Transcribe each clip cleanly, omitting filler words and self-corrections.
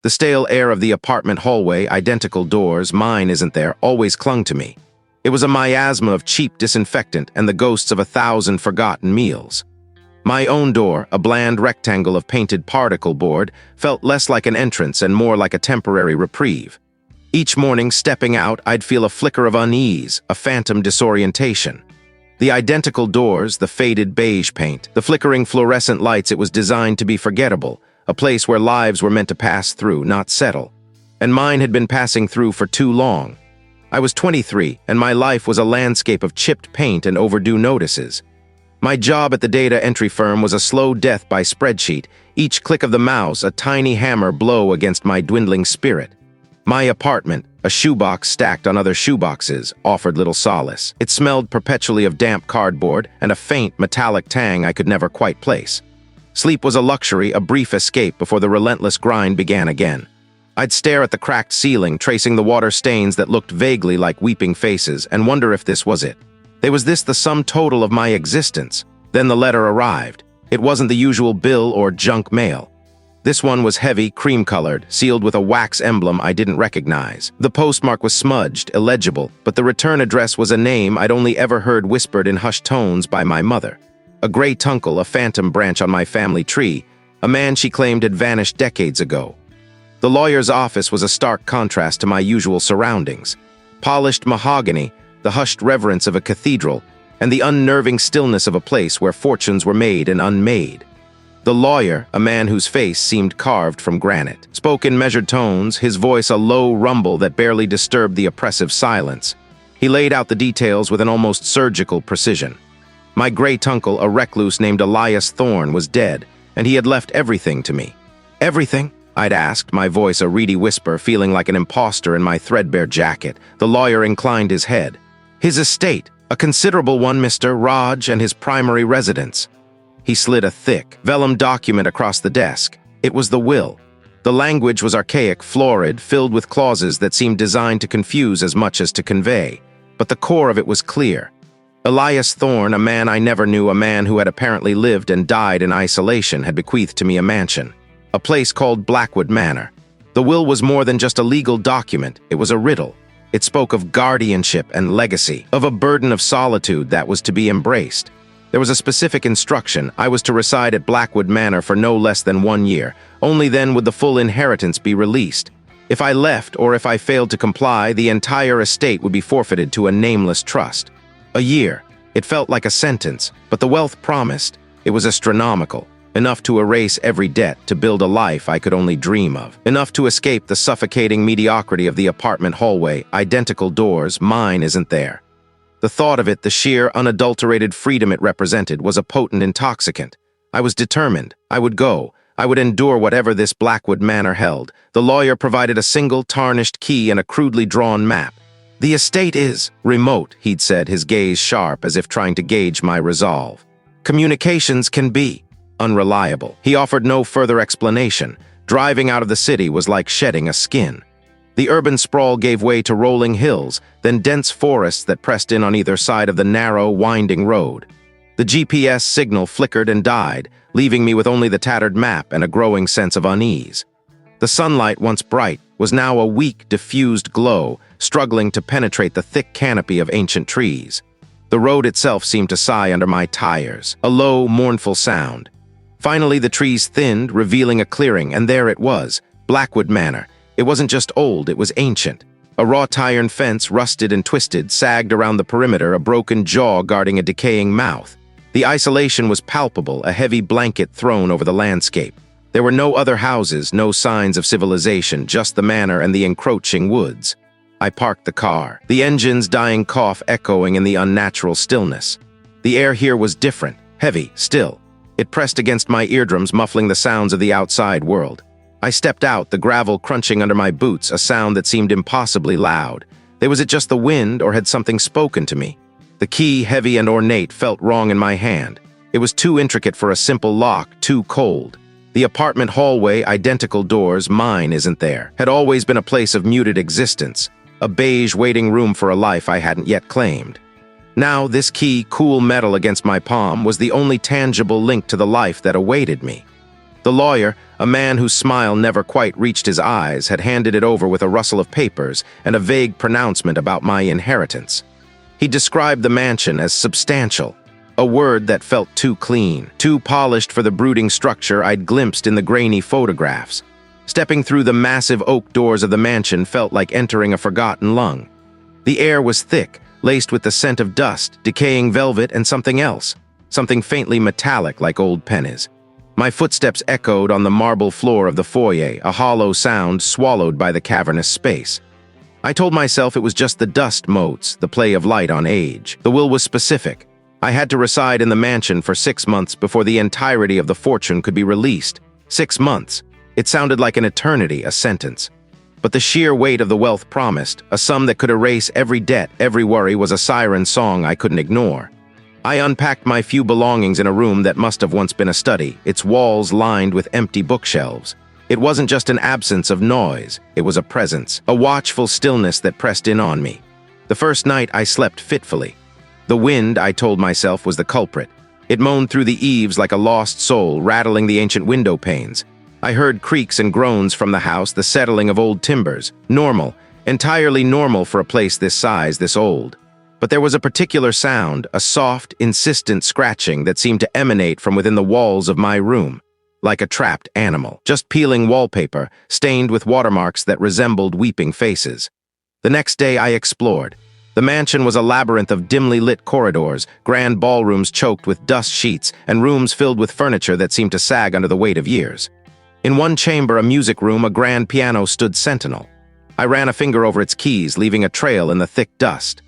The stale air of the apartment hallway, identical doors, mine isn't there, always clung to me. It was a miasma of cheap disinfectant and the ghosts of 1,000 forgotten meals. My own door, a bland rectangle of painted particle board, felt less like an entrance and more like a temporary reprieve. Each morning, stepping out, I'd feel a flicker of unease, a phantom disorientation. The identical doors, the faded beige paint, the flickering fluorescent lights, it was designed to be forgettable, a place where lives were meant to pass through, not settle. And mine had been passing through for too long. I was 23, and my life was a landscape of chipped paint and overdue notices. My job at the data entry firm was a slow death by spreadsheet, each click of the mouse a tiny hammer blow against my dwindling spirit. My apartment, a shoebox stacked on other shoeboxes, offered little solace. It smelled perpetually of damp cardboard and a faint metallic tang I could never quite place. Sleep was a luxury, a brief escape before the relentless grind began again. I'd stare at the cracked ceiling, tracing the water stains that looked vaguely like weeping faces, and wonder if this was it. Was this the sum total of my existence? Then the letter arrived. It wasn't the usual bill or junk mail. This one was heavy, cream-colored, sealed with a wax emblem I didn't recognize. The postmark was smudged, illegible, but the return address was a name I'd only ever heard whispered in hushed tones by my mother. A gray tuncle, a phantom branch on my family tree, a man she claimed had vanished decades ago. The lawyer's office was a stark contrast to my usual surroundings. Polished mahogany, the hushed reverence of a cathedral, and the unnerving stillness of a place where fortunes were made and unmade. The lawyer, a man whose face seemed carved from granite, spoke in measured tones, his voice a low rumble that barely disturbed the oppressive silence. He laid out the details with an almost surgical precision. My gray tuncle, a recluse named Elias Thorne, was dead, and he had left everything to me. Everything? I'd asked, my voice a reedy whisper, feeling like an imposter in my threadbare jacket. The lawyer inclined his head. His estate, a considerable one, Mr. Raj, and his primary residence. He slid a thick, vellum document across the desk. It was the will. The language was archaic, florid, filled with clauses that seemed designed to confuse as much as to convey. But the core of it was clear. Elias Thorne, a man I never knew, a man who had apparently lived and died in isolation, had bequeathed to me a mansion, a place called Blackwood Manor. The will was more than just a legal document, it was a riddle. It spoke of guardianship and legacy, of a burden of solitude that was to be embraced. There was a specific instruction. I was to reside at Blackwood Manor for no less than 1 year. Only then would the full inheritance be released. If I left or if I failed to comply, the entire estate would be forfeited to a nameless trust. A year. It felt like a sentence, but the wealth promised. It was astronomical. Enough to erase every debt, to build a life I could only dream of. Enough to escape the suffocating mediocrity of the apartment hallway, identical doors, mine isn't there. The thought of it, the sheer, unadulterated freedom it represented, was a potent intoxicant. I was determined. I would go. I would endure whatever this Blackwood Manor held. The lawyer provided a single, tarnished key and a crudely drawn map. The estate is remote, he'd said, his gaze sharp as if trying to gauge my resolve. Communications can be unreliable. He offered no further explanation. Driving out of the city was like shedding a skin. The urban sprawl gave way to rolling hills, then dense forests that pressed in on either side of the narrow, winding road. The GPS signal flickered and died, leaving me with only the tattered map and a growing sense of unease. The sunlight, once bright, was now a weak, diffused glow, struggling to penetrate the thick canopy of ancient trees. The road itself seemed to sigh under my tires, a low, mournful sound. Finally, the trees thinned, revealing a clearing, and there it was, Blackwood Manor. It wasn't just old, it was ancient. A wrought iron fence, rusted and twisted, sagged around the perimeter, a broken jaw guarding a decaying mouth. The isolation was palpable, a heavy blanket thrown over the landscape. There were no other houses, no signs of civilization, just the manor and the encroaching woods. I parked the car, the engine's dying cough echoing in the unnatural stillness. The air here was different, heavy, still. It pressed against my eardrums, muffling the sounds of the outside world. I stepped out, the gravel crunching under my boots, a sound that seemed impossibly loud. Was it just the wind, or had something spoken to me? The key, heavy and ornate, felt wrong in my hand. It was too intricate for a simple lock, too cold. The apartment hallway, identical doors, mine isn't there, had always been a place of muted existence, a beige waiting room for a life I hadn't yet claimed. Now, this key, cool metal against my palm, was the only tangible link to the life that awaited me. The lawyer, a man whose smile never quite reached his eyes, had handed it over with a rustle of papers and a vague pronouncement about my inheritance. He described the mansion as substantial, a word that felt too clean, too polished for the brooding structure I'd glimpsed in the grainy photographs. Stepping through the massive oak doors of the mansion felt like entering a forgotten lung. The air was thick, laced with the scent of dust, decaying velvet, and something else, something faintly metallic like old pennies. My footsteps echoed on the marble floor of the foyer, a hollow sound swallowed by the cavernous space. I told myself it was just the dust motes, the play of light on age. The will was specific. I had to reside in the mansion for 6 months before the entirety of the fortune could be released. 6 months. It sounded like an eternity, a sentence. But the sheer weight of the wealth promised, a sum that could erase every debt, every worry, was a siren song I couldn't ignore. I unpacked my few belongings in a room that must have once been a study, its walls lined with empty bookshelves. It wasn't just an absence of noise, it was a presence, a watchful stillness that pressed in on me. The first night I slept fitfully. The wind, I told myself, was the culprit. It moaned through the eaves like a lost soul, rattling the ancient window panes. I heard creaks and groans from the house, the settling of old timbers. Normal, entirely normal for a place this size, this old. But there was a particular sound, a soft, insistent scratching that seemed to emanate from within the walls of my room, like a trapped animal, just peeling wallpaper, stained with watermarks that resembled weeping faces. The next day I explored. The mansion was a labyrinth of dimly lit corridors, grand ballrooms choked with dust sheets, and rooms filled with furniture that seemed to sag under the weight of years. In one chamber, a music room, a grand piano stood sentinel. I ran a finger over its keys, leaving a trail in the thick dust.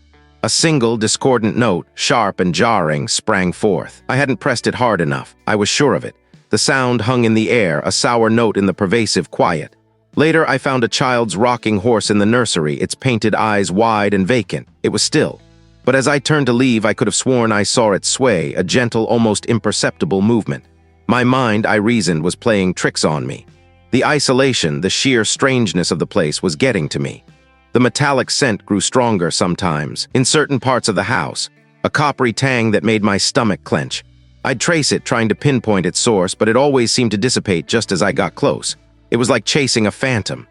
A single, discordant note, sharp and jarring, sprang forth. I hadn't pressed it hard enough. I was sure of it. The sound hung in the air, a sour note in the pervasive quiet. Later, I found a child's rocking horse in the nursery, its painted eyes wide and vacant. It was still. But as I turned to leave, I could have sworn I saw it sway, a gentle, almost imperceptible movement. My mind, I reasoned, was playing tricks on me. The isolation, the sheer strangeness of the place was getting to me. The metallic scent grew stronger sometimes, in certain parts of the house, a coppery tang that made my stomach clench. I'd trace it, trying to pinpoint its source, but it always seemed to dissipate just as I got close. It was like chasing a phantom.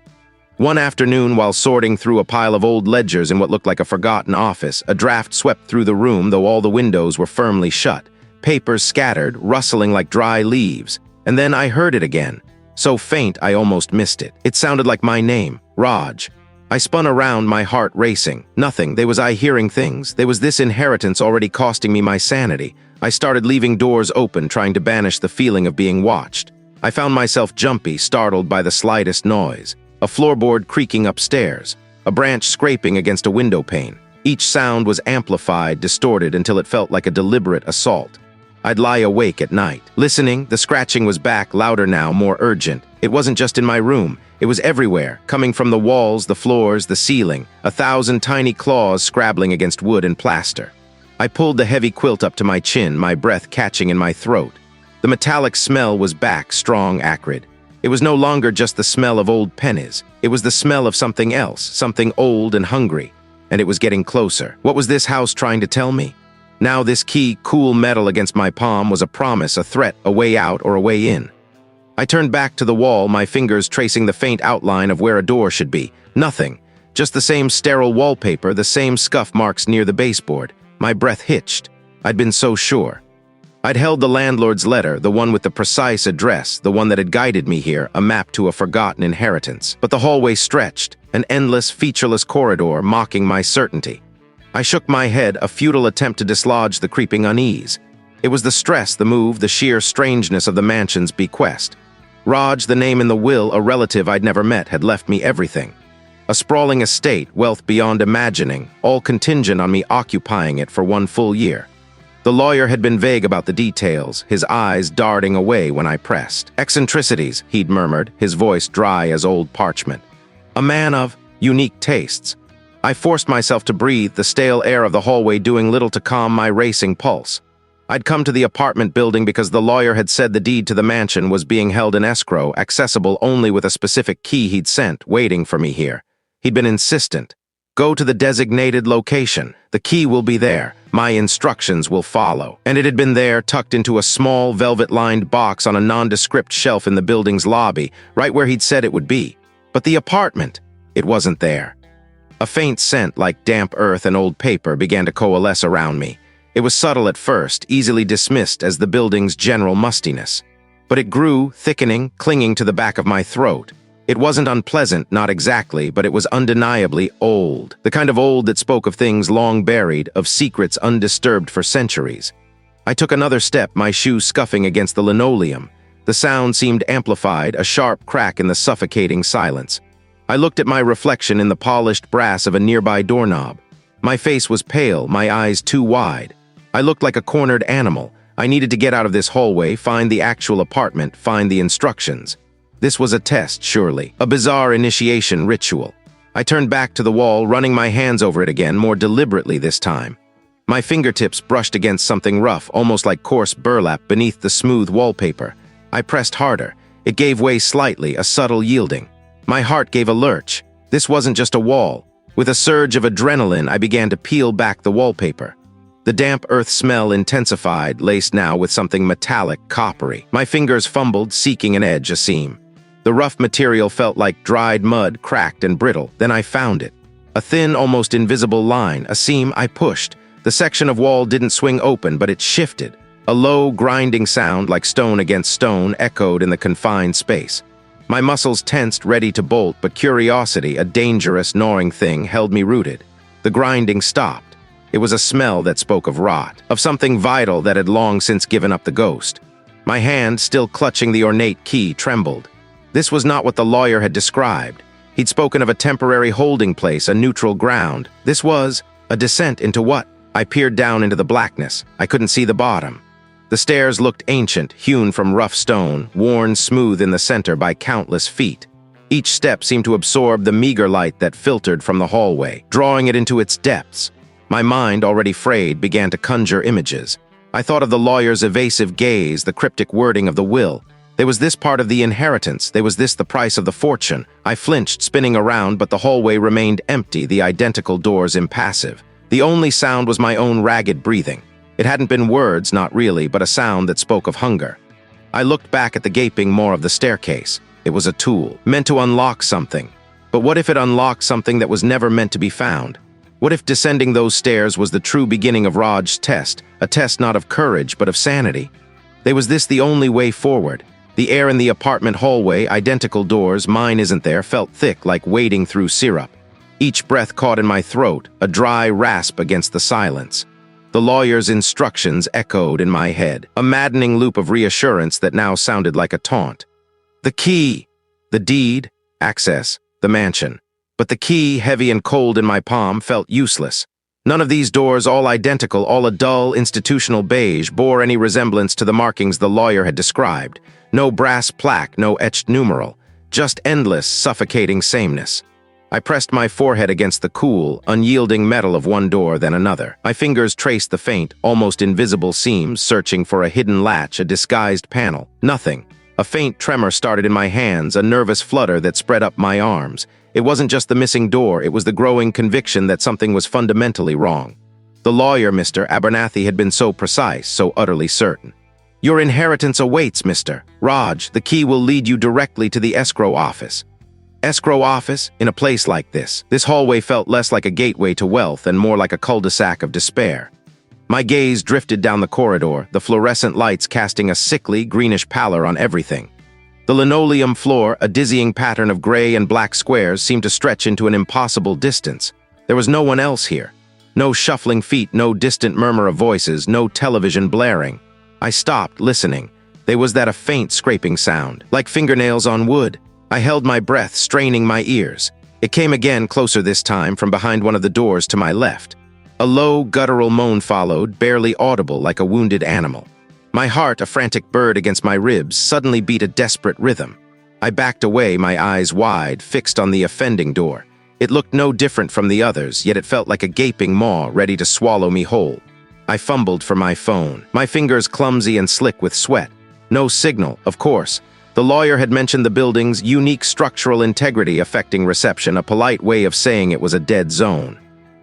One afternoon, while sorting through a pile of old ledgers in what looked like a forgotten office, a draft swept through the room, though all the windows were firmly shut. Papers scattered, rustling like dry leaves. And then I heard it again, so faint I almost missed it. It sounded like my name, Raj. I spun around, my heart racing. Nothing. There was I hearing things. There was this inheritance already costing me my sanity. I started leaving doors open, trying to banish the feeling of being watched. I found myself jumpy, startled by the slightest noise. A floorboard creaking upstairs. A branch scraping against a window pane. Each sound was amplified, distorted, until it felt like a deliberate assault. I'd lie awake at night. Listening, the scratching was back, louder now, more urgent. It wasn't just in my room. It was everywhere, coming from the walls, the floors, the ceiling, 1,000 tiny claws scrabbling against wood and plaster. I pulled the heavy quilt up to my chin, my breath catching in my throat. The metallic smell was back, strong, acrid. It was no longer just the smell of old pennies. It was the smell of something else, something old and hungry. And it was getting closer. What was this house trying to tell me? Now this key, cool metal against my palm, was a promise, a threat, a way out or a way in. I turned back to the wall, my fingers tracing the faint outline of where a door should be. Nothing. Just the same sterile wallpaper, the same scuff marks near the baseboard. My breath hitched. I'd been so sure. I'd held the landlord's letter, the one with the precise address, the one that had guided me here, a map to a forgotten inheritance. But the hallway stretched, an endless, featureless corridor mocking my certainty. I shook my head, a futile attempt to dislodge the creeping unease. It was the stress, the move, the sheer strangeness of the mansion's bequest. Raj, the name in the will, a relative I'd never met, had left me everything. A sprawling estate, wealth beyond imagining, all contingent on me occupying it for 1 full year. The lawyer had been vague about the details, his eyes darting away when I pressed. Eccentricities, he'd murmured, his voice dry as old parchment. A man of unique tastes. I forced myself to breathe, the stale air of the hallway doing little to calm my racing pulse. I'd come to the apartment building because the lawyer had said the deed to the mansion was being held in escrow, accessible only with a specific key he'd sent, waiting for me here. He'd been insistent. Go to the designated location. The key will be there. My instructions will follow. And it had been there, tucked into a small, velvet-lined box on a nondescript shelf in the building's lobby, right where he'd said it would be. But the apartment, it wasn't there. A faint scent like damp earth and old paper began to coalesce around me. It was subtle at first, easily dismissed as the building's general mustiness. But it grew, thickening, clinging to the back of my throat. It wasn't unpleasant, not exactly, but it was undeniably old. The kind of old that spoke of things long buried, of secrets undisturbed for centuries. I took another step, my shoe scuffing against the linoleum. The sound seemed amplified, a sharp crack in the suffocating silence. I looked at my reflection in the polished brass of a nearby doorknob. My face was pale, my eyes too wide. I looked like a cornered animal. I needed to get out of this hallway, find the actual apartment, find the instructions. This was a test, surely, a bizarre initiation ritual. I turned back to the wall, running my hands over it again, more deliberately this time. My fingertips brushed against something rough, almost like coarse burlap beneath the smooth wallpaper. I pressed harder. It gave way slightly, a subtle yielding. My heart gave a lurch. This wasn't just a wall. With a surge of adrenaline, I began to peel back the wallpaper. The damp earth smell intensified, laced now with something metallic, coppery. My fingers fumbled, seeking an edge, a seam. The rough material felt like dried mud, cracked and brittle. Then I found it. A thin, almost invisible line, a seam I pushed. The section of wall didn't swing open, but it shifted. A low, grinding sound, like stone against stone, echoed in the confined space. My muscles tensed, ready to bolt, but curiosity, a dangerous, gnawing thing, held me rooted. The grinding stopped. It was a smell that spoke of rot, of something vital that had long since given up the ghost. My hand, still clutching the ornate key, trembled. This was not what the lawyer had described. He'd spoken of a temporary holding place, a neutral ground. This was a descent into what? I peered down into the blackness. I couldn't see the bottom. The stairs looked ancient, hewn from rough stone, worn smooth in the center by countless feet. Each step seemed to absorb the meager light that filtered from the hallway, drawing it into its depths. My mind, already frayed, began to conjure images. I thought of the lawyer's evasive gaze, the cryptic wording of the will. There was this part of the inheritance, there was this the price of the fortune. I flinched, spinning around, but the hallway remained empty, the identical doors impassive. The only sound was my own ragged breathing. It hadn't been words, not really, but a sound that spoke of hunger. I looked back at the gaping maw of the staircase. It was a tool, meant to unlock something. But what if it unlocked something that was never meant to be found? What if descending those stairs was the true beginning of Raj's test, a test not of courage, but of sanity? Was this the only way forward? The air in the apartment hallway, identical doors, mine isn't there, felt thick like wading through syrup. Each breath caught in my throat, a dry rasp against the silence. The lawyer's instructions echoed in my head, a maddening loop of reassurance that now sounded like a taunt. The key, the deed, access, the mansion. But the key, heavy and cold in my palm, felt useless. None of these doors, all identical, all a dull, institutional beige, bore any resemblance to the markings the lawyer had described. No brass plaque, no etched numeral. Just endless, suffocating sameness. I pressed my forehead against the cool, unyielding metal of one door, then another. My fingers traced the faint, almost invisible seams, searching for a hidden latch, a disguised panel. Nothing. A faint tremor started in my hands, a nervous flutter that spread up my arms. It wasn't just the missing door, it was the growing conviction that something was fundamentally wrong. The lawyer, Mr. Abernathy, had been so precise, so utterly certain. Your inheritance awaits, Mr. Raj. The key will lead you directly to the escrow office. Escrow office? In a place like this. This hallway felt less like a gateway to wealth and more like a cul-de-sac of despair. My gaze drifted down the corridor, the fluorescent lights casting a sickly, greenish pallor on everything. The linoleum floor, a dizzying pattern of gray and black squares, seemed to stretch into an impossible distance. There was no one else here. No shuffling feet, no distant murmur of voices, no television blaring. I stopped, listening. There was a faint scraping sound, like fingernails on wood. I held my breath, straining my ears. It came again, closer this time, from behind one of the doors to my left. A low, guttural moan followed, barely audible, like a wounded animal. My heart, a frantic bird against my ribs, suddenly beat a desperate rhythm. I backed away, my eyes wide, fixed on the offending door. It looked no different from the others, yet it felt like a gaping maw ready to swallow me whole. I fumbled for my phone, my fingers clumsy and slick with sweat. No signal, of course. The lawyer had mentioned the building's unique structural integrity affecting reception, a polite way of saying it was a dead zone.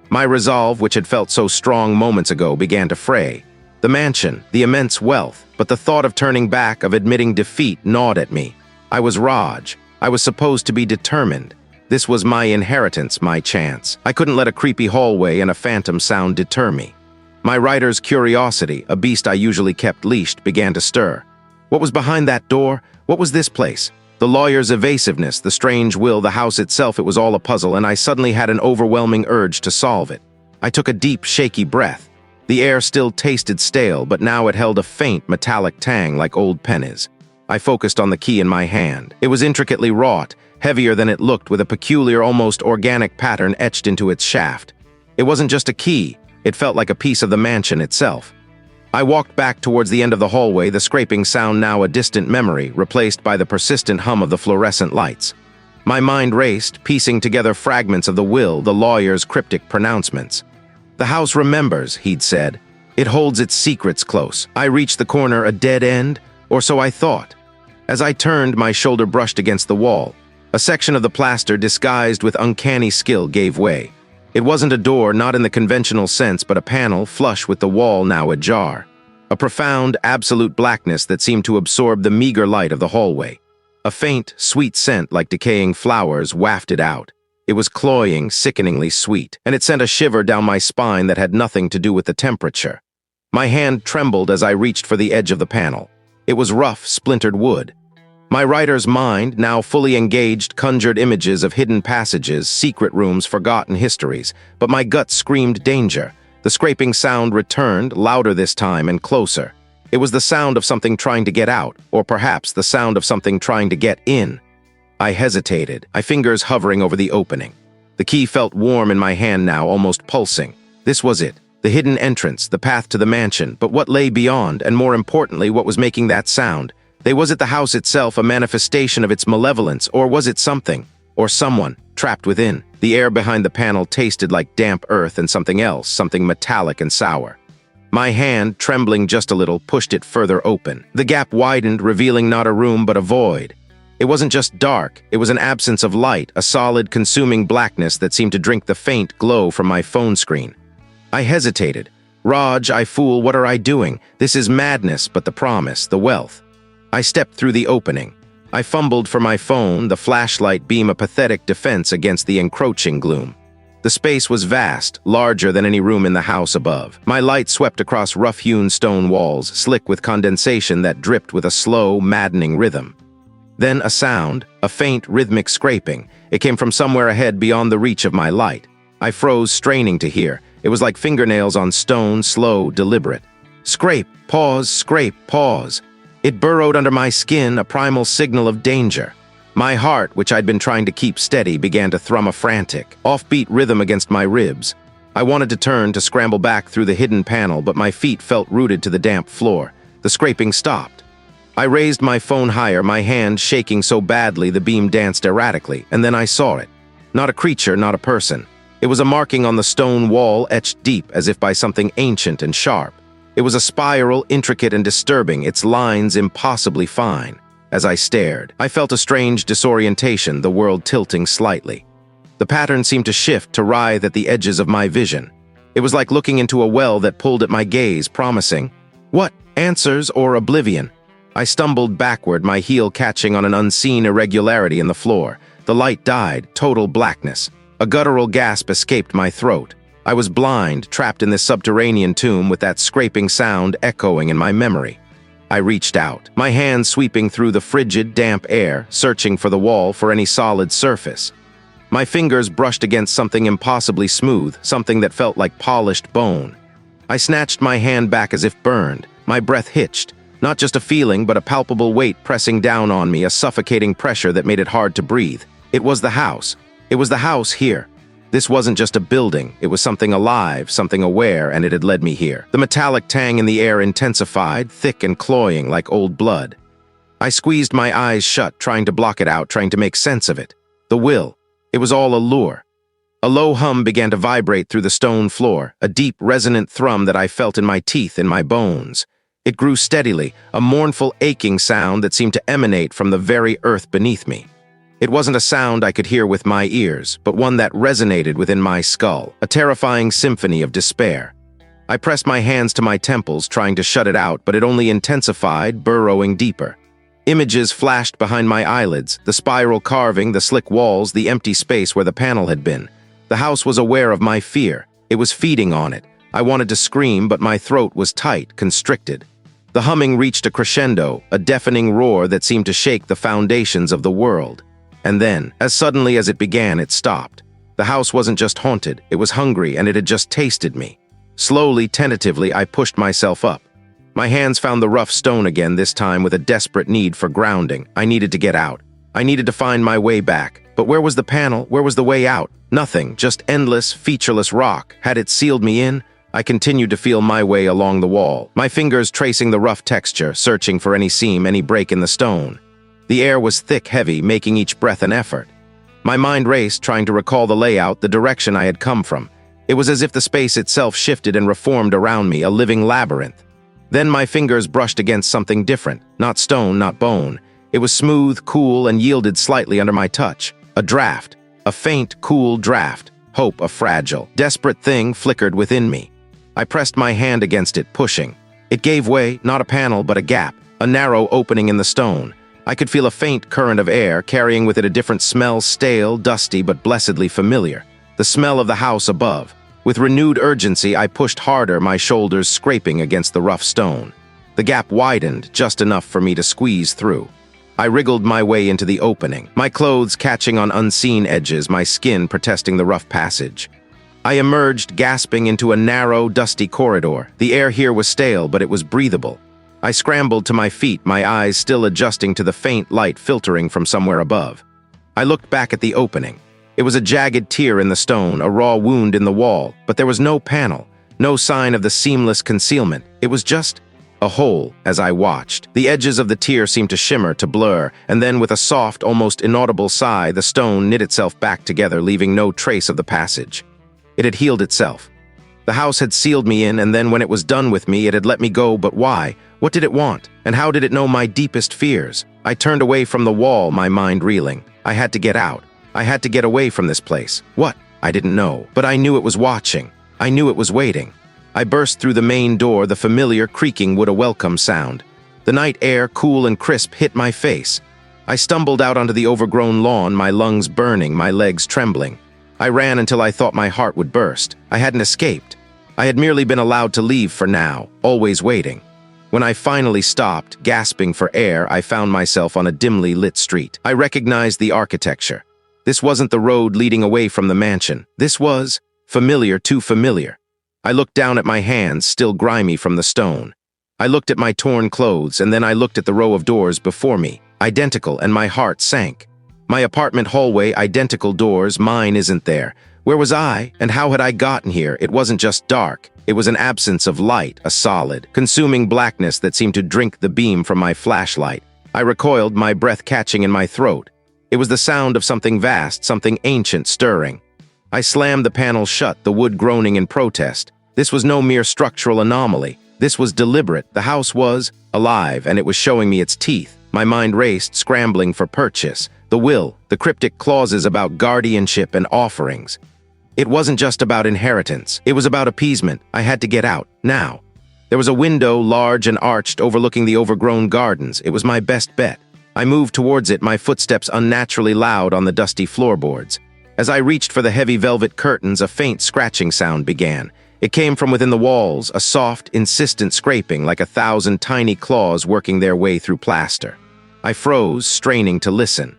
My resolve, which had felt so strong moments ago, began to fray. The mansion, the immense wealth, but the thought of turning back, of admitting defeat, gnawed at me. I was Raj. I was supposed to be determined. This was my inheritance, my chance. I couldn't let a creepy hallway and a phantom sound deter me. My writer's curiosity, a beast I usually kept leashed, began to stir. What was behind that door? What was this place? The lawyer's evasiveness, the strange will, the house itself, it was all a puzzle, and I suddenly had an overwhelming urge to solve it. I took a deep, shaky breath. The air still tasted stale, but now it held a faint, metallic tang like old pennies. I focused on the key in my hand. It was intricately wrought, heavier than it looked, with a peculiar, almost organic pattern etched into its shaft. It wasn't just a key. It felt like a piece of the mansion itself. I walked back towards the end of the hallway, the scraping sound now a distant memory, replaced by the persistent hum of the fluorescent lights. My mind raced, piecing together fragments of the will, the lawyer's cryptic pronouncements. "The house remembers," he'd said. "It holds its secrets close." I reached the corner, a dead end, or so I thought. As I turned, my shoulder brushed against the wall. A section of the plaster, disguised with uncanny skill, gave way. It wasn't a door, not in the conventional sense, but a panel flush with the wall now ajar. A profound, absolute blackness that seemed to absorb the meager light of the hallway. A faint, sweet scent like decaying flowers wafted out. It was cloying, sickeningly sweet, and it sent a shiver down my spine that had nothing to do with the temperature. My hand trembled as I reached for the edge of the panel. It was rough, splintered wood. My writer's mind, now fully engaged, conjured images of hidden passages, secret rooms, forgotten histories, but my gut screamed danger. The scraping sound returned, louder this time and closer. It was the sound of something trying to get out, or perhaps the sound of something trying to get in. I hesitated, my fingers hovering over the opening. The key felt warm in my hand now, almost pulsing. This was it, the hidden entrance, the path to the mansion, but what lay beyond, and more importantly, what was making that sound? Was it the house itself, a manifestation of its malevolence, or was it something, or someone, trapped within? The air behind the panel tasted like damp earth and something else, something metallic and sour. My hand, trembling just a little, pushed it further open. The gap widened, revealing not a room but a void. It wasn't just dark, it was an absence of light, a solid, consuming blackness that seemed to drink the faint glow from my phone screen. I hesitated. Raj, I fool, what are I doing? This is madness, but the promise, the wealth. I stepped through the opening. I fumbled for my phone, the flashlight beam a pathetic defense against the encroaching gloom. The space was vast, larger than any room in the house above. My light swept across rough-hewn stone walls, slick with condensation that dripped with a slow, maddening rhythm. Then a sound, a faint, rhythmic scraping. It came from somewhere ahead beyond the reach of my light. I froze, straining to hear. It was like fingernails on stone, slow, deliberate. Scrape, pause. It burrowed under my skin, a primal signal of danger. My heart, which I'd been trying to keep steady, began to thrum a frantic, offbeat rhythm against my ribs. I wanted to turn, to scramble back through the hidden panel, but my feet felt rooted to the damp floor. The scraping stopped. I raised my phone higher, my hand shaking so badly the beam danced erratically, and then I saw it. Not a creature, not a person. It was a marking on the stone wall etched deep as if by something ancient and sharp. It was a spiral, intricate and disturbing, its lines impossibly fine. As I stared, I felt a strange disorientation, the world tilting slightly. The pattern seemed to shift, to writhe at the edges of my vision. It was like looking into a well that pulled at my gaze, promising, what, answers or oblivion? I stumbled backward, my heel catching on an unseen irregularity in the floor. The light died, total blackness. A guttural gasp escaped my throat. I was blind, trapped in this subterranean tomb with that scraping sound echoing in my memory. I reached out, my hand sweeping through the frigid, damp air, searching for the wall for any solid surface. My fingers brushed against something impossibly smooth, something that felt like polished bone. I snatched my hand back as if burned. My breath hitched. Not just a feeling, but a palpable weight pressing down on me, a suffocating pressure that made it hard to breathe. It was the house. It was the house here. This wasn't just a building, it was something alive, something aware, and it had led me here. The metallic tang in the air intensified, thick and cloying like old blood. I squeezed my eyes shut, trying to block it out, trying to make sense of it. The will. It was all a lure. A low hum began to vibrate through the stone floor, a deep, resonant thrum that I felt in my teeth, in my bones. It grew steadily, a mournful, aching sound that seemed to emanate from the very earth beneath me. It wasn't a sound I could hear with my ears, but one that resonated within my skull, a terrifying symphony of despair. I pressed my hands to my temples, trying to shut it out, but it only intensified, burrowing deeper. Images flashed behind my eyelids, the spiral carving, the slick walls, the empty space where the panel had been. The house was aware of my fear. It was feeding on it. I wanted to scream, but my throat was tight, constricted. The humming reached a crescendo, a deafening roar that seemed to shake the foundations of the world. And then, as suddenly as it began, it stopped. The house wasn't just haunted, it was hungry, and it had just tasted me. Slowly, tentatively, I pushed myself up. My hands found the rough stone again, this time with a desperate need for grounding. I needed to get out. I needed to find my way back. But where was the panel? Where was the way out? Nothing, just endless, featureless rock. Had it sealed me in? I continued to feel my way along the wall, my fingers tracing the rough texture, searching for any seam, any break in the stone. The air was thick, heavy, making each breath an effort. My mind raced, trying to recall the layout, the direction I had come from. It was as if the space itself shifted and reformed around me, a living labyrinth. Then my fingers brushed against something different, not stone, not bone. It was smooth, cool, and yielded slightly under my touch. A draft. A faint, cool draft. Hope, a fragile, desperate thing flickered within me. I pressed my hand against it, pushing. It gave way, not a panel, but a gap, a narrow opening in the stone. I could feel a faint current of air, carrying with it a different smell, stale, dusty, but blessedly familiar. The smell of the house above. With renewed urgency, I pushed harder, my shoulders scraping against the rough stone. The gap widened, just enough for me to squeeze through. I wriggled my way into the opening, my clothes catching on unseen edges, my skin protesting the rough passage. I emerged, gasping, into a narrow, dusty corridor. The air here was stale, but it was breathable. I scrambled to my feet, my eyes still adjusting to the faint light filtering from somewhere above. I looked back at the opening. It was a jagged tear in the stone, a raw wound in the wall, but there was no panel, no sign of the seamless concealment. It was just a hole. As I watched, the edges of the tear seemed to shimmer, to blur, and then with a soft, almost inaudible sigh, the stone knit itself back together, leaving no trace of the passage. It had healed itself. The house had sealed me in, and then when it was done with me, it had let me go, but why? What did it want? And how did it know my deepest fears? I turned away from the wall, my mind reeling. I had to get out. I had to get away from this place. What? I didn't know, but I knew it was watching. I knew it was waiting. I burst through the main door, the familiar creaking would-a-welcome sound. The night air, cool and crisp, hit my face. I stumbled out onto the overgrown lawn, my lungs burning, my legs trembling. I ran until I thought my heart would burst. I hadn't escaped. I had merely been allowed to leave for now, always waiting. When I finally stopped, gasping for air, I found myself on a dimly lit street. I recognized the architecture. This wasn't the road leading away from the mansion. This was familiar, too familiar. I looked down at my hands, still grimy from the stone. I looked at my torn clothes, and then I looked at the row of doors before me, identical, and my heart sank. My apartment hallway, identical doors, mine isn't there. Where was I, and how had I gotten here? It wasn't just dark. It was an absence of light, a solid, consuming blackness that seemed to drink the beam from my flashlight. I recoiled, my breath catching in my throat. It was the sound of something vast, something ancient stirring. I slammed the panel shut, the wood groaning in protest. This was no mere structural anomaly. This was deliberate. The house was alive, and it was showing me its teeth. My mind raced, scrambling for purchase. The will, the cryptic clauses about guardianship and offerings. It wasn't just about inheritance. It was about appeasement. I had to get out, now. There was a window, large and arched, overlooking the overgrown gardens. It was my best bet. I moved towards it, my footsteps unnaturally loud on the dusty floorboards. As I reached for the heavy velvet curtains, a faint scratching sound began. It came from within the walls, a soft, insistent scraping, like 1,000 tiny claws working their way through plaster. I froze, straining to listen.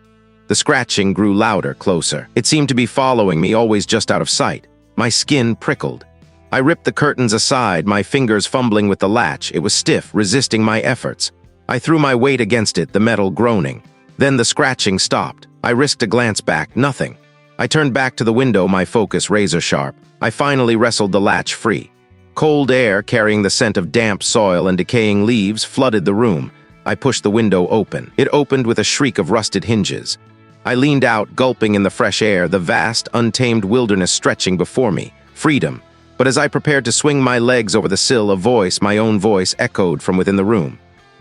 The scratching grew louder, closer. It seemed to be following me, always just out of sight. My skin prickled. I ripped the curtains aside, my fingers fumbling with the latch. It was stiff, resisting my efforts. I threw my weight against it, the metal groaning. Then the scratching stopped. I risked a glance back, nothing. I turned back to the window, my focus razor-sharp. I finally wrestled the latch free. Cold air, carrying the scent of damp soil and decaying leaves, flooded the room. I pushed the window open. It opened with a shriek of rusted hinges. I leaned out, gulping in the fresh air, the vast, untamed wilderness stretching before me. Freedom. But as I prepared to swing my legs over the sill, a voice, my own voice, echoed from within the room.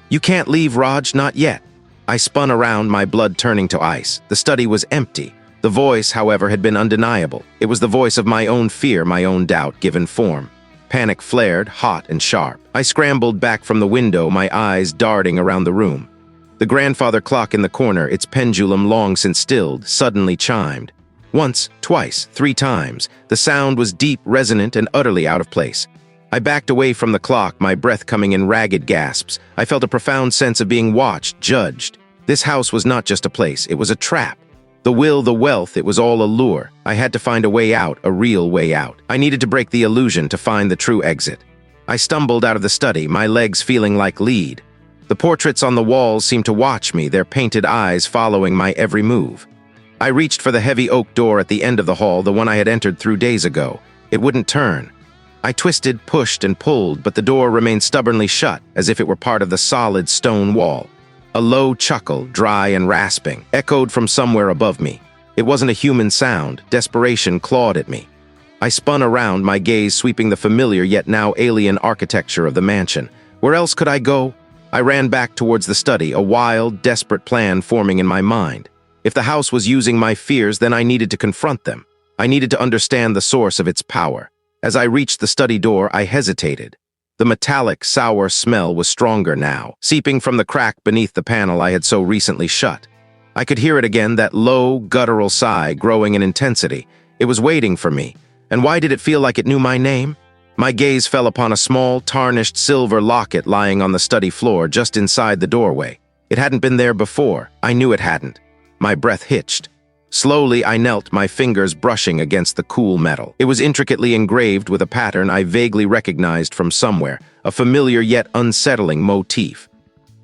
"You can't leave, Raj, not yet." I spun around, my blood turning to ice. The study was empty. The voice, however, had been undeniable. It was the voice of my own fear, my own doubt, given form. Panic flared, hot and sharp. I scrambled back from the window, my eyes darting around the room. The grandfather clock in the corner, its pendulum long since stilled, suddenly chimed. Once, twice, 3 times. The sound was deep, resonant, and utterly out of place. I backed away from the clock, my breath coming in ragged gasps. I felt a profound sense of being watched, judged. This house was not just a place, it was a trap. The will, the wealth, it was all a lure. I had to find a way out, a real way out. I needed to break the illusion to find the true exit. I stumbled out of the study, my legs feeling like lead. The portraits on the walls seemed to watch me, their painted eyes following my every move. I reached for the heavy oak door at the end of the hall, the one I had entered through days ago. It wouldn't turn. I twisted, pushed, and pulled, but the door remained stubbornly shut, as if it were part of the solid stone wall. A low chuckle, dry and rasping, echoed from somewhere above me. It wasn't a human sound. Desperation clawed at me. I spun around, my gaze sweeping the familiar yet now alien architecture of the mansion. Where else could I go? I ran back towards the study, a wild, desperate plan forming in my mind. If the house was using my fears, then I needed to confront them. I needed to understand the source of its power. As I reached the study door, I hesitated. The metallic, sour smell was stronger now, seeping from the crack beneath the panel I had so recently shut. I could hear it again, that low, guttural sigh growing in intensity. It was waiting for me. And why did it feel like it knew my name? My gaze fell upon a small, tarnished silver locket lying on the study floor just inside the doorway. It hadn't been there before. I knew it hadn't. My breath hitched. Slowly, I knelt, my fingers brushing against the cool metal. It was intricately engraved with a pattern I vaguely recognized from somewhere, a familiar yet unsettling motif.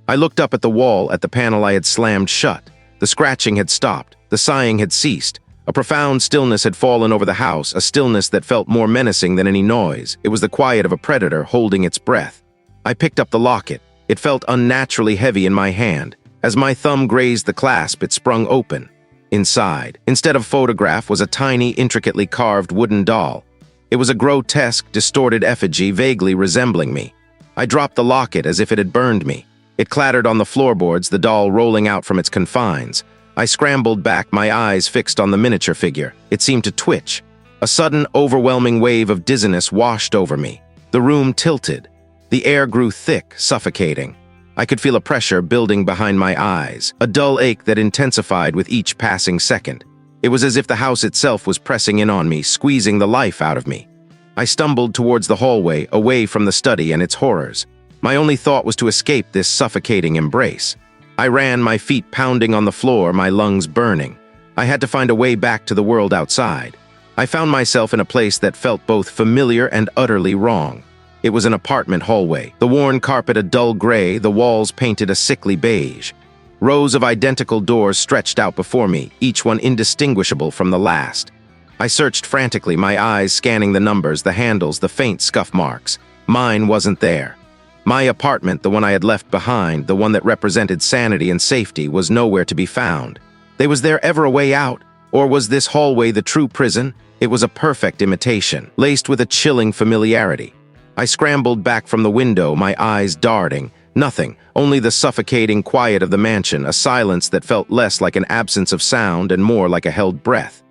I looked up at the wall, at the panel I had slammed shut. The scratching had stopped. The sighing had ceased. A profound stillness had fallen over the house, a stillness that felt more menacing than any noise. It was the quiet of a predator holding its breath. I picked up the locket. It felt unnaturally heavy in my hand. As my thumb grazed the clasp, it sprung open. Inside, instead of photograph, was a tiny, intricately carved wooden doll. It was a grotesque, distorted effigy vaguely resembling me. I dropped the locket as if it had burned me. It clattered on the floorboards, the doll rolling out from its confines. I scrambled back, my eyes fixed on the miniature figure. It seemed to twitch. A sudden, overwhelming wave of dizziness washed over me. The room tilted. The air grew thick, suffocating. I could feel a pressure building behind my eyes, a dull ache that intensified with each passing second. It was as if the house itself was pressing in on me, squeezing the life out of me. I stumbled towards the hallway, away from the study and its horrors. My only thought was to escape this suffocating embrace. I ran, my feet pounding on the floor, my lungs burning. I had to find a way back to the world outside. I found myself in a place that felt both familiar and utterly wrong. It was an apartment hallway, the worn carpet a dull gray, the walls painted a sickly beige. Rows of identical doors stretched out before me, each one indistinguishable from the last. I searched frantically, my eyes scanning the numbers, the handles, the faint scuff marks. Mine wasn't there. My apartment, the one I had left behind, the one that represented sanity and safety, was nowhere to be found. Was there ever a way out? Or was this hallway the true prison? It was a perfect imitation, laced with a chilling familiarity. I scrambled back from the window, my eyes darting. Nothing, only the suffocating quiet of the mansion, a silence that felt less like an absence of sound and more like a held breath.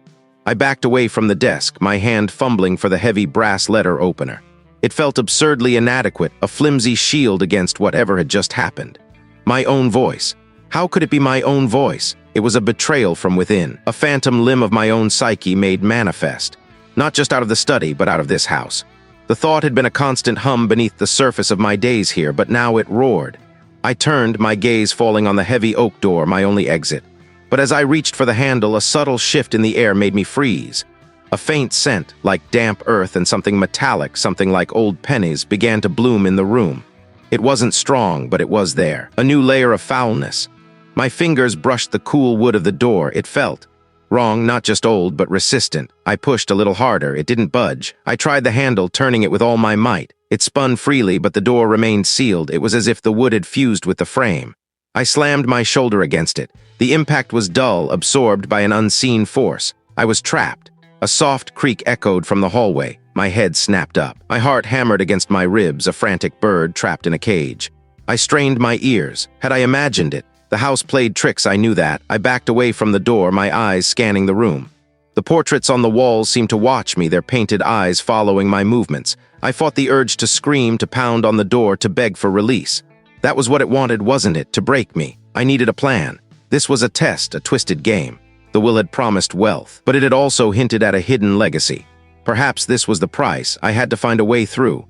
I backed away from the desk, my hand fumbling for the heavy brass letter opener. It felt absurdly inadequate, a flimsy shield against whatever had just happened. My own voice. How could it be my own voice? It was a betrayal from within, a phantom limb of my own psyche made manifest. Not just out of the study, but out of this house. The thought had been a constant hum beneath the surface of my days here, but now it roared. I turned, my gaze falling on the heavy oak door, my only exit. But as I reached for the handle, a subtle shift in the air made me freeze. A faint scent, like damp earth and something metallic, something like old pennies, began to bloom in the room. It wasn't strong, but it was there, a new layer of foulness. My fingers brushed the cool wood of the door. It felt wrong, not just old, but resistant. I pushed a little harder. It didn't budge. I tried the handle, turning it with all my might. It spun freely, but the door remained sealed. It was as if the wood had fused with the frame. I slammed my shoulder against it. The impact was dull, absorbed by an unseen force. I was trapped. A soft creak echoed from the hallway. My head snapped up. My heart hammered against my ribs, a frantic bird trapped in a cage. I strained my ears. Had I imagined it? The house played tricks, I knew that. I backed away from the door, my eyes scanning the room. The portraits on the walls seemed to watch me, their painted eyes following my movements. I fought the urge to scream, to pound on the door, to beg for release. That was what it wanted, wasn't it? To break me. I needed a plan. This was a test, a twisted game. The will had promised wealth, but it had also hinted at a hidden legacy. Perhaps this was the price. I had to find a way through.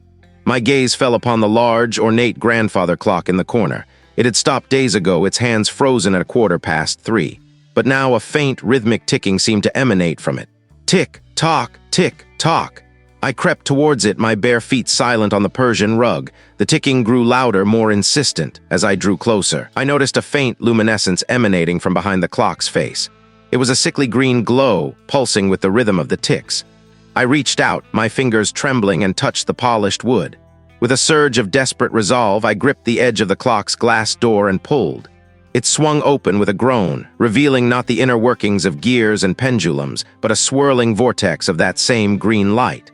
My gaze fell upon the large, ornate grandfather clock in the corner. It had stopped days ago, its hands frozen at 3:15. But now a faint, rhythmic ticking seemed to emanate from it. Tick, tock, tick, tock. I crept towards it, my bare feet silent on the Persian rug. The ticking grew louder, more insistent. As I drew closer, I noticed a faint luminescence emanating from behind the clock's face. It was a sickly green glow, pulsing with the rhythm of the ticks. I reached out, my fingers trembling, and touched the polished wood. With a surge of desperate resolve, I gripped the edge of the clock's glass door and pulled. It swung open with a groan, revealing not the inner workings of gears and pendulums, but a swirling vortex of that same green light.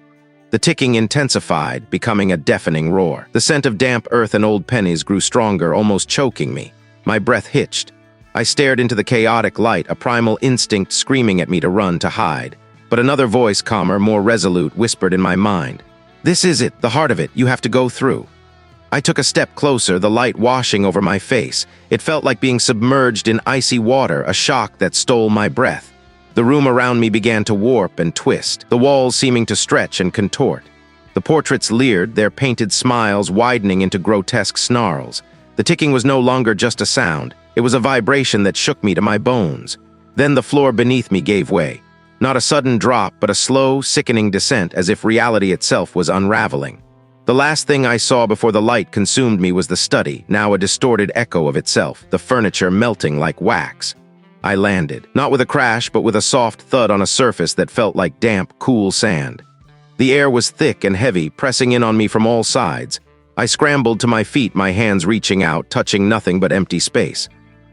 The ticking intensified, becoming a deafening roar. The scent of damp earth and old pennies grew stronger, almost choking me. My breath hitched. I stared into the chaotic light, a primal instinct screaming at me to run, to hide. But another voice, calmer, more resolute, whispered in my mind. This is it, the heart of it, you have to go through. I took a step closer, the light washing over my face. It felt like being submerged in icy water, a shock that stole my breath. The room around me began to warp and twist, the walls seeming to stretch and contort. The portraits leered, their painted smiles widening into grotesque snarls. The ticking was no longer just a sound. It was a vibration that shook me to my bones. Then the floor beneath me gave way. Not a sudden drop, but a slow, sickening descent, as if reality itself was unraveling. The last thing I saw before the light consumed me was the study, now a distorted echo of itself, the furniture melting like wax. I landed, not with a crash, but with a soft thud on a surface that felt like damp, cool sand. The air was thick and heavy, pressing in on me from all sides. I scrambled to my feet, my hands reaching out, touching nothing but empty space.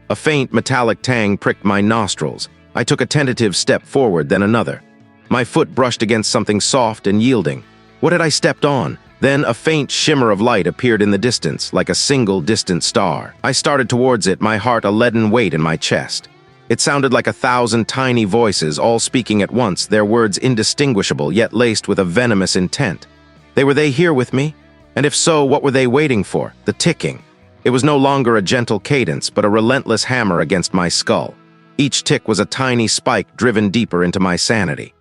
A faint, metallic tang pricked my nostrils. I took a tentative step forward, then another. My foot brushed against something soft and yielding. What had I stepped on? Then a faint shimmer of light appeared in the distance, like a single distant star. I started towards it, my heart a leaden weight in my chest. It sounded like 1,000 tiny voices, all speaking at once, their words indistinguishable, yet laced with a venomous intent. Were they here with me? And if so, what were they waiting for? The ticking. It was no longer a gentle cadence, but a relentless hammer against my skull. Each tick was a tiny spike driven deeper into my sanity.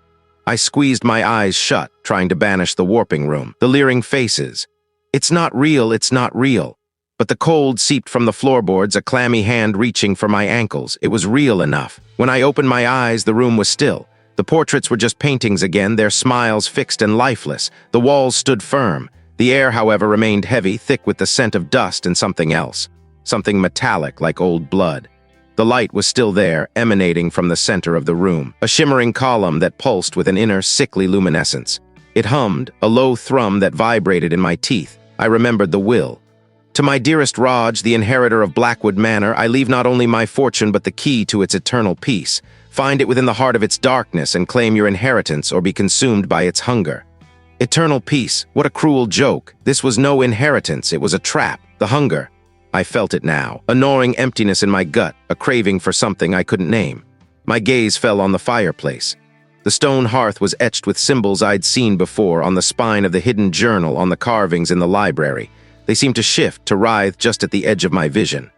I squeezed my eyes shut, trying to banish the warping room, the leering faces. It's not real, it's not real. But the cold seeped from the floorboards, a clammy hand reaching for my ankles. It was real enough. When I opened my eyes, the room was still. The portraits were just paintings again, their smiles fixed and lifeless. The walls stood firm. The air, however, remained heavy, thick with the scent of dust and something else. Something metallic, like old blood. The light was still there, emanating from the center of the room, a shimmering column that pulsed with an inner, sickly luminescence. It hummed, a low thrum that vibrated in my teeth. I remembered the will. To my dearest Raj, the inheritor of Blackwood Manor, I leave not only my fortune but the key to its eternal peace. Find it within the heart of its darkness and claim your inheritance or be consumed by its hunger. Eternal peace, what a cruel joke. This was no inheritance, it was a trap. The hunger. I felt it now, a gnawing emptiness in my gut, a craving for something I couldn't name. My gaze fell on the fireplace. The stone hearth was etched with symbols I'd seen before, on the spine of the hidden journal, on the carvings in the library. They seemed to shift, to writhe just at the edge of my vision.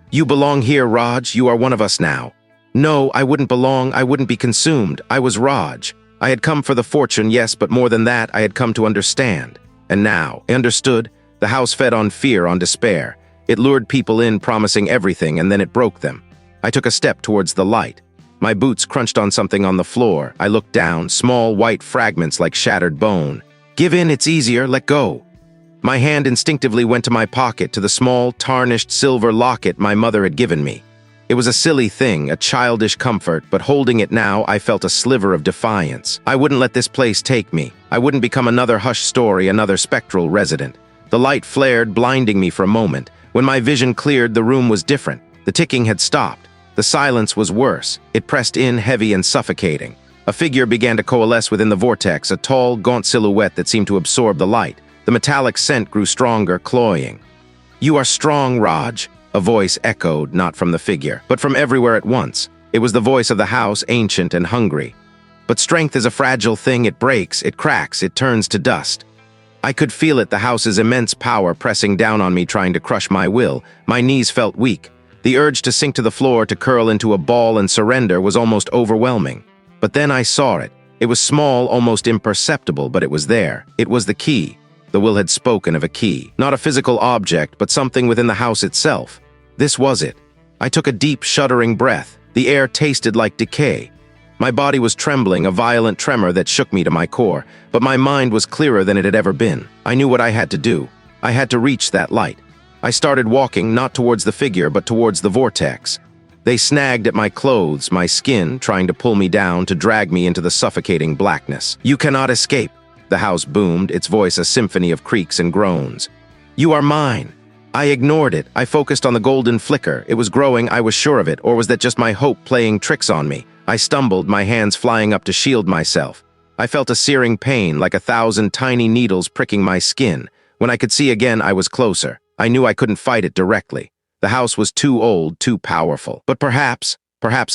You belong here, Raj, you are one of us now. No, I wouldn't belong, I wouldn't be consumed. I was Raj. I had come for the fortune, yes, but more than that, I had come to understand. And now, I understood. The house fed on fear, on despair. It lured people in, promising everything, and then it broke them. I took a step towards the light. My boots crunched on something on the floor. I looked down, small white fragments like shattered bone. Give in, it's easier, let go. My hand instinctively went to my pocket, to the small, tarnished silver locket my mother had given me. It was a silly thing, a childish comfort, but holding it now, I felt a sliver of defiance. I wouldn't let this place take me. I wouldn't become another hushed story, another spectral resident. The light flared, blinding me for a moment. When my vision cleared, the room was different. The ticking had stopped. The silence was worse. It pressed in, heavy and suffocating. A figure began to coalesce within the vortex, a tall, gaunt silhouette that seemed to absorb the light. The metallic scent grew stronger, cloying. "You are strong, Raj," a voice echoed, not from the figure, but from everywhere at once. It was the voice of the house, ancient and hungry. But strength is a fragile thing. It breaks, it cracks, it turns to dust. I could feel it, the house's immense power pressing down on me, trying to crush my will. My knees felt weak. The urge to sink to the floor, to curl into a ball and surrender, was almost overwhelming. But then I saw it. It was small, almost imperceptible, but it was there. It was the key. The will had spoken of a key. Not a physical object, but something within the house itself. This was it. I took a deep, shuddering breath. The air tasted like decay. My body was trembling, a violent tremor that shook me to my core, but my mind was clearer than it had ever been. I knew what I had to do. I had to reach that light. I started walking, not towards the figure, but towards the vortex. They snagged at my clothes, my skin, trying to pull me down, to drag me into the suffocating blackness. "You cannot escape," the house boomed, its voice a symphony of creaks and groans. "You are mine." I ignored it. I focused on the golden flicker. It was growing, I was sure of it, or was that just my hope playing tricks on me? I stumbled, my hands flying up to shield myself. I felt a searing pain, like 1,000 tiny needles pricking my skin. When I could see again, I was closer. I knew I couldn't fight it directly. The house was too old, too powerful. But perhaps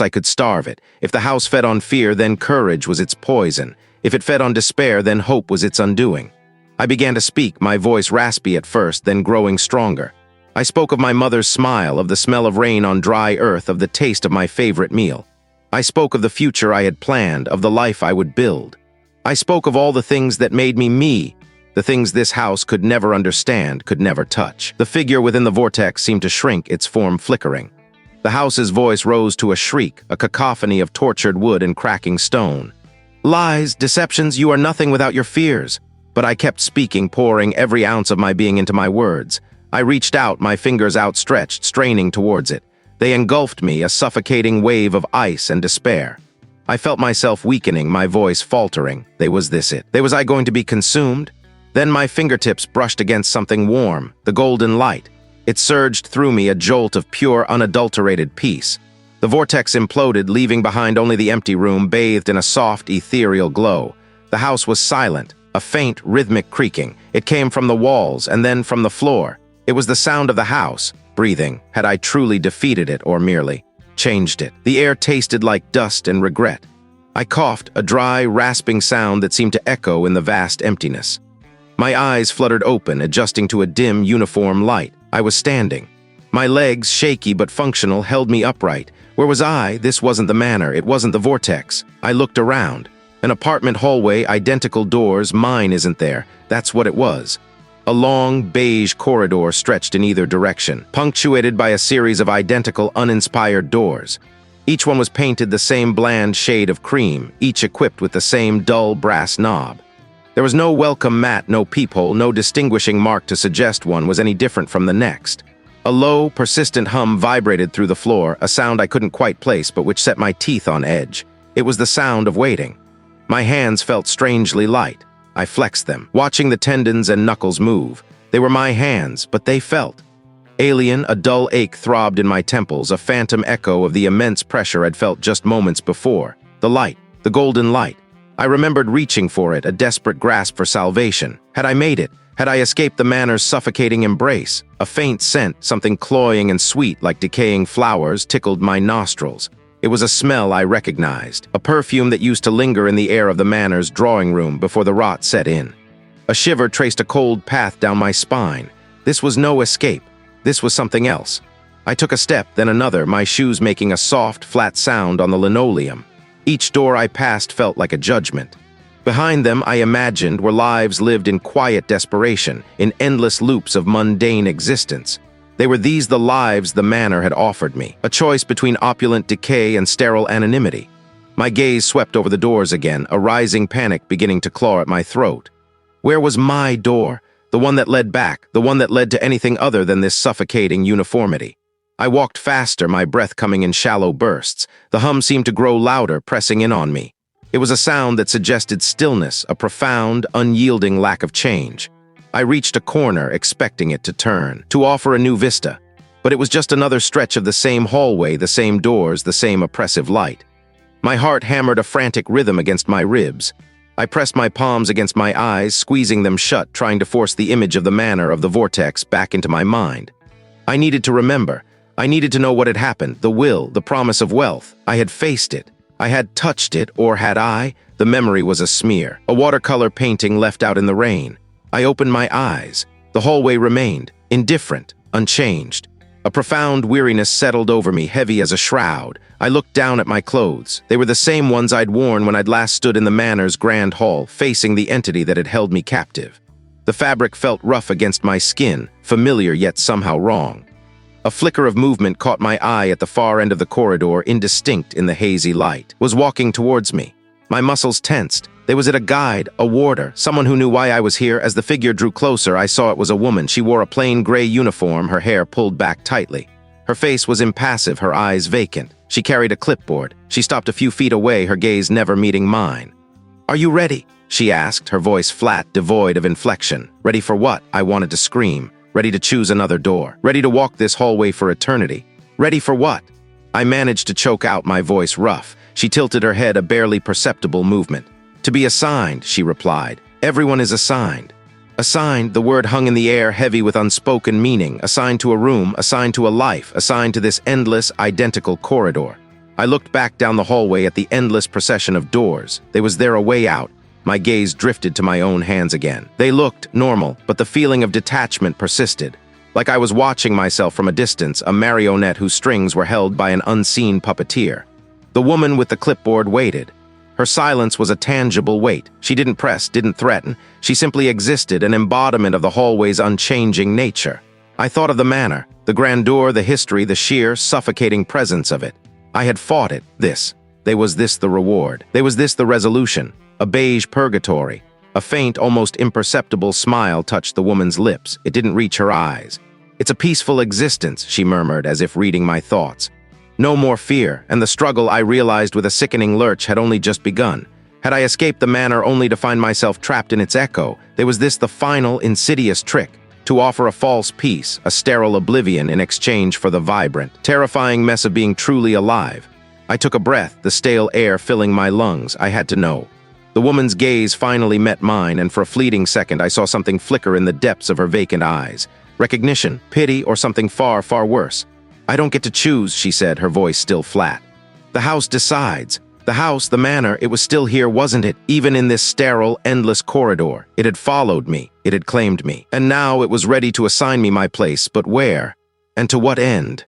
I could starve it. If the house fed on fear, then courage was its poison. If it fed on despair, then hope was its undoing. I began to speak, my voice raspy at first, then growing stronger. I spoke of my mother's smile, of the smell of rain on dry earth, of the taste of my favorite meal. I spoke of the future I had planned, of the life I would build. I spoke of all the things that made me me, the things this house could never understand, could never touch. The figure within the vortex seemed to shrink, its form flickering. The house's voice rose to a shriek, a cacophony of tortured wood and cracking stone. "Lies, deceptions, you are nothing without your fears." But I kept speaking, pouring every ounce of my being into my words. I reached out, my fingers outstretched, straining towards it. They engulfed me, a suffocating wave of ice and despair. I felt myself weakening, my voice faltering. Was this it? Was I going to be consumed? Then my fingertips brushed against something warm, the golden light. It surged through me, a jolt of pure, unadulterated peace. The vortex imploded, leaving behind only the empty room, bathed in a soft, ethereal glow. The house was silent, a faint, rhythmic creaking. It came from the walls and then from the floor. It was the sound of the house, breathing. Had I truly defeated it or merely changed it? The air tasted like dust and regret. I coughed, a dry, rasping sound that seemed to echo in the vast emptiness. My eyes fluttered open, adjusting to a dim, uniform light. I was standing. My legs, shaky but functional, held me upright. Where was I? This wasn't the manor. It wasn't the vortex. I looked around. An apartment hallway, identical doors, mine isn't there. That's what it was. A long, beige corridor stretched in either direction, punctuated by a series of identical, uninspired doors. Each one was painted the same bland shade of cream, each equipped with the same dull brass knob. There was no welcome mat, no peephole, no distinguishing mark to suggest one was any different from the next. A low, persistent hum vibrated through the floor, a sound I couldn't quite place but which set my teeth on edge. It was the sound of waiting. My hands felt strangely light. I flexed them, watching the tendons and knuckles move. They were my hands, but they felt alien. A dull ache throbbed in my temples, a phantom echo of the immense pressure I'd felt just moments before. The light, the golden light. I remembered reaching for it, a desperate grasp for salvation. Had I made it? Had I escaped the manor's suffocating embrace? A faint scent, something cloying and sweet like decaying flowers, tickled my nostrils. It was a smell I recognized, a perfume that used to linger in the air of the manor's drawing room before the rot set in. A shiver traced a cold path down my spine. This was no escape. This was something else. I took a step, then another, my shoes making a soft, flat sound on the linoleum. Each door I passed felt like a judgment. Behind them, I imagined, were lives lived in quiet desperation, in endless loops of mundane existence. They were these the lives the manor had offered me, a choice between opulent decay and sterile anonymity. My gaze swept over the doors again, a rising panic beginning to claw at my throat. Where was my door? The one that led back, the one that led to anything other than this suffocating uniformity. I walked faster, my breath coming in shallow bursts. The hum seemed to grow louder, pressing in on me. It was a sound that suggested stillness, a profound, unyielding lack of change. I reached a corner, expecting it to turn, to offer a new vista. But it was just another stretch of the same hallway, the same doors, the same oppressive light. My heart hammered a frantic rhythm against my ribs. I pressed my palms against my eyes, squeezing them shut, trying to force the image of the manor of the vortex back into my mind. I needed to remember. I needed to know what had happened, the will, the promise of wealth. I had faced it. I had touched it, or had I? The memory was a smear, a watercolor painting left out in the rain. I opened my eyes. The hallway remained, indifferent, unchanged. A profound weariness settled over me, heavy as a shroud. I looked down at my clothes. They were the same ones I'd worn when I'd last stood in the manor's grand hall, facing the entity that had held me captive. The fabric felt rough against my skin, familiar yet somehow wrong. A flicker of movement caught my eye at the far end of the corridor, indistinct in the hazy light. Was walking towards me. My muscles tensed. Was it a guide, a warder, someone who knew why I was here? As the figure drew closer, I saw it was a woman. She wore a plain gray uniform, her hair pulled back tightly. Her face was impassive, her eyes vacant. She carried a clipboard. She stopped a few feet away, her gaze never meeting mine. "Are you ready?" she asked, her voice flat, devoid of inflection. Ready for what? I wanted to scream. Ready to choose another door. Ready to walk this hallway for eternity. Ready for what? I managed to choke out, my voice rough. She tilted her head, a barely perceptible movement. "To be assigned," she replied. "Everyone is assigned." Assigned, the word hung in the air, heavy with unspoken meaning. Assigned to a room, assigned to a life, assigned to this endless, identical corridor. I looked back down the hallway at the endless procession of doors. Was there a way out? My gaze drifted to my own hands again. They looked normal, but the feeling of detachment persisted. Like I was watching myself from a distance, a marionette whose strings were held by an unseen puppeteer. The woman with the clipboard waited. Her silence was a tangible weight. She didn't press, didn't threaten. She simply existed, an embodiment of the hallway's unchanging nature. I thought of the manor, the grandeur, the history, the sheer, suffocating presence of it. I had fought it, this. Was this the reward? Was this the resolution? A beige purgatory. A faint, almost imperceptible smile touched the woman's lips. It didn't reach her eyes. "It's a peaceful existence," she murmured, as if reading my thoughts. No more fear, and the struggle, I realized with a sickening lurch, had only just begun. Had I escaped the manor only to find myself trapped in its echo? Was this the final, insidious trick? To offer a false peace, a sterile oblivion in exchange for the vibrant, terrifying mess of being truly alive? I took a breath, the stale air filling my lungs. I had to know. The woman's gaze finally met mine, and for a fleeting second I saw something flicker in the depths of her vacant eyes. Recognition, pity, or something far, far worse. "I don't get to choose," she said, her voice still flat. "The house decides." The house, the manor, it was still here, wasn't it? Even in this sterile, endless corridor. It had followed me. It had claimed me. And now it was ready to assign me my place, but where? And to what end?